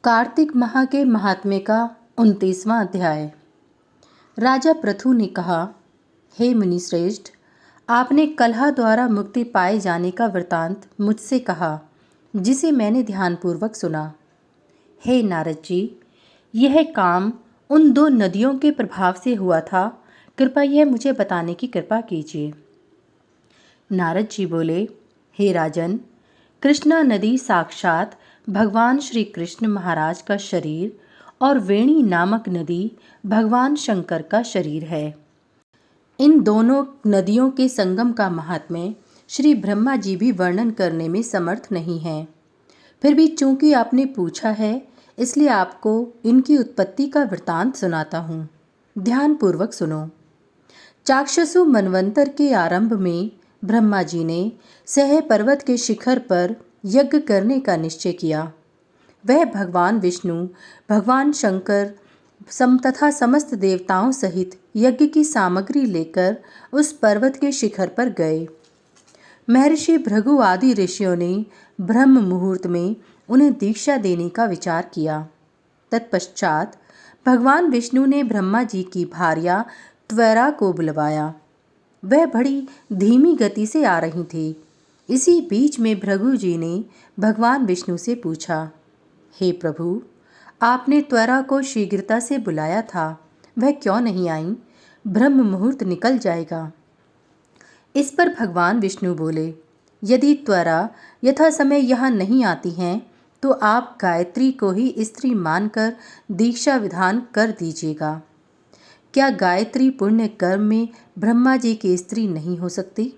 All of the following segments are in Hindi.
कार्तिक माह के महात्म्य का 29वां अध्याय। राजा पृथु ने कहा, हे मुनिश्रेष्ठ, आपने कलह द्वारा मुक्ति पाए जाने का वृतांत मुझसे कहा, जिसे मैंने ध्यानपूर्वक सुना। हे नारद जी, यह काम उन 2 नदियों के प्रभाव से हुआ था। कृपया यह मुझे बताने की कृपा कीजिए। नारद जी बोले, हे राजन, कृष्णा नदी साक्षात भगवान श्री कृष्ण महाराज का शरीर और वेणी नामक नदी भगवान शंकर का शरीर है। इन दोनों नदियों के संगम का महात्म्य श्री ब्रह्मा जी भी वर्णन करने में समर्थ नहीं हैं। फिर भी चूंकि आपने पूछा है, इसलिए आपको इनकी उत्पत्ति का वृतांत सुनाता हूँ। ध्यानपूर्वक सुनो। चाक्षसु मनवंतर के आरंभ में ब्रह्मा जी ने सह पर्वत के शिखर पर यज्ञ करने का निश्चय किया। वह भगवान विष्णु, भगवान शंकर तथा समस्त देवताओं सहित यज्ञ की सामग्री लेकर उस पर्वत के शिखर पर गए। महर्षि भृगु आदि ऋषियों ने ब्रह्म मुहूर्त में उन्हें दीक्षा देने का विचार किया। तत्पश्चात भगवान विष्णु ने ब्रह्मा जी की भार्या त्वरा को बुलवाया। वह बड़ी धीमी गति से आ रही थी। इसी बीच में भृगु जी ने भगवान विष्णु से पूछा, हे प्रभु, आपने त्वरा को शीघ्रता से बुलाया था, वह क्यों नहीं आई? ब्रह्म मुहूर्त निकल जाएगा। इस पर भगवान विष्णु बोले, यदि त्वरा यथा समय यहाँ नहीं आती हैं तो आप गायत्री को ही स्त्री मानकर दीक्षा विधान कर दीजिएगा। क्या गायत्री पुण्य कर्म में ब्रह्मा जी की स्त्री नहीं हो सकती?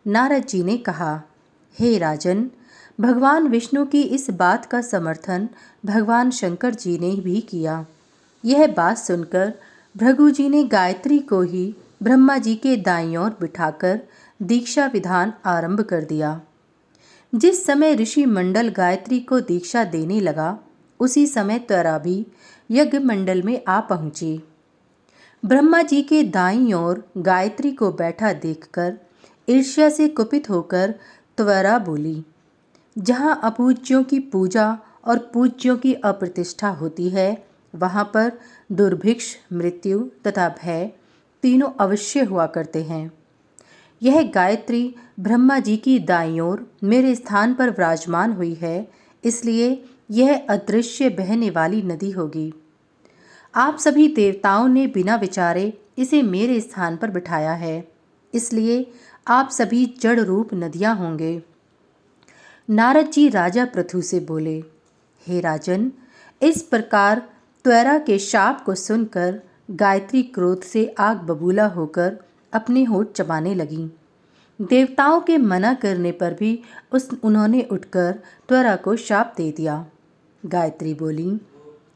नारद जी ने कहा, हे राजन, भगवान विष्णु की इस बात का समर्थन भगवान शंकर जी ने भी किया। यह बात सुनकर भृगु जी ने गायत्री को ही ब्रह्मा जी के दाईं ओर बिठाकर दीक्षा विधान आरंभ कर दिया। जिस समय ऋषि मंडल गायत्री को दीक्षा देने लगा, उसी समय त्वरा भी यज्ञ मंडल में आ पहुंची। ब्रह्मा जी के दाईं ओर गायत्री को बैठा देखकर ईर्ष्या से कुपित होकर त्वरा बोली, जहाँ अपूज्यों की पूजा और पूज्यों की अप्रतिष्ठा होती है, वहाँ पर दुर्भिक्ष, मृत्यु तथा भय तीनों अवश्य हुआ करते हैं। यह गायत्री ब्रह्मा जी की दाईं ओर मेरे स्थान पर विराजमान हुई है, इसलिए यह अदृश्य बहने वाली नदी होगी। आप सभी देवताओं ने बिना विचारे इसे मेरे स्थान पर बिठाया है, इसलिए आप सभी जड़ रूप नदियां होंगे। नारद जी राजा पृथु से बोले, हे राजन, इस प्रकार त्वरा के शाप को सुनकर गायत्री क्रोध से आग बबूला होकर अपने होठ चबाने लगी। देवताओं के मना करने पर भी उन्होंने उठकर त्वरा को शाप दे दिया। गायत्री बोली,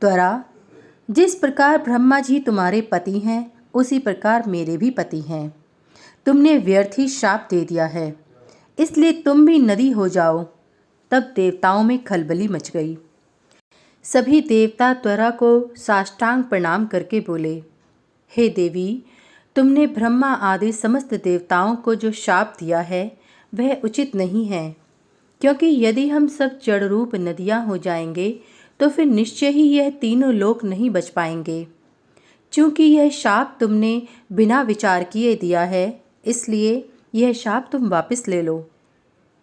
त्वरा, जिस प्रकार ब्रह्मा जी तुम्हारे पति हैं, उसी प्रकार मेरे भी पति हैं। तुमने व्यर्थ ही शाप दे दिया है, इसलिए तुम भी नदी हो जाओ। तब देवताओं में खलबली मच गई। सभी देवता त्वरा को साष्टांग प्रणाम करके बोले, हे देवी, तुमने ब्रह्मा आदि समस्त देवताओं को जो शाप दिया है वह उचित नहीं है, क्योंकि यदि हम सब जड़ रूप नदियां हो जाएंगे तो फिर निश्चय ही यह तीनों लोक नहीं बच पाएंगे। चूंकि यह शाप तुमने बिना विचार किए दिया है, इसलिए यह शाप तुम वापस ले लो।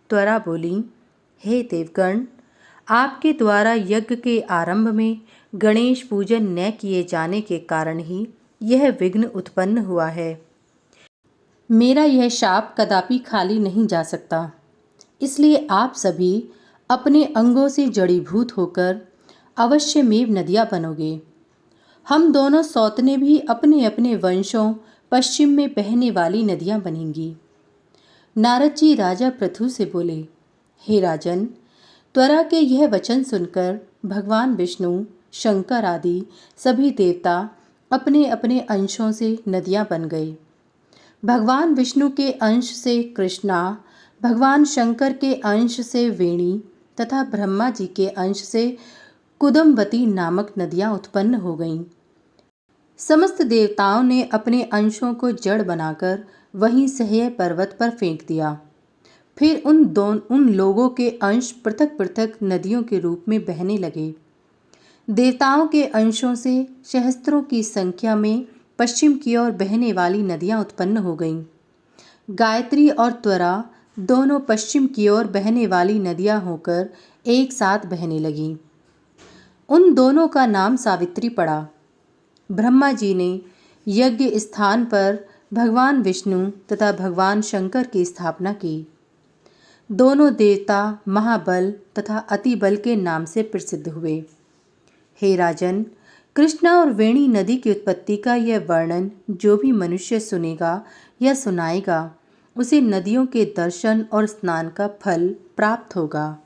त्वरा बोली, हे देवगण, आपके द्वारा यज्ञ के आरंभ में गणेश पूजन न किए जाने के कारण ही यह विघ्न उत्पन्न हुआ है। मेरा यह शाप कदापि खाली नहीं जा सकता, इसलिए आप सभी अपने अंगों से जड़ीभूत होकर अवश्यमेव नदियाँ बनोगे। हम दोनों सौतने भी अपने अपने वंशों पश्चिम में बहने वाली नदियाँ बनेंगी। नारद जी राजा पृथु से बोले, हे राजन, त्वरा के यह वचन सुनकर भगवान विष्णु, शंकर आदि सभी देवता अपने अपने अंशों से नदियाँ बन गए। भगवान विष्णु के अंश से कृष्णा, भगवान शंकर के अंश से वेणी तथा ब्रह्मा जी के अंश से कुदमवती नामक नदियाँ उत्पन्न हो गईं। समस्त देवताओं ने अपने अंशों को जड़ बनाकर वहीं सह्य पर्वत पर फेंक दिया। फिर उन लोगों के अंश पृथक पृथक नदियों के रूप में बहने लगे। देवताओं के अंशों से सहस्त्रों की संख्या में पश्चिम की ओर बहने वाली नदियां उत्पन्न हो गईं। गायत्री और त्वरा दोनों पश्चिम की ओर बहने वाली नदियां होकर एक साथ बहने लगीं। उन दोनों का नाम सावित्री पड़ा। ब्रह्मा जी ने यज्ञ स्थान पर भगवान विष्णु तथा भगवान शंकर की स्थापना की। दोनों देवता महाबल तथा अतिबल के नाम से प्रसिद्ध हुए। हे राजन, कृष्णा और वेणी नदी की उत्पत्ति का यह वर्णन जो भी मनुष्य सुनेगा या सुनाएगा, उसे नदियों के दर्शन और स्नान का फल प्राप्त होगा।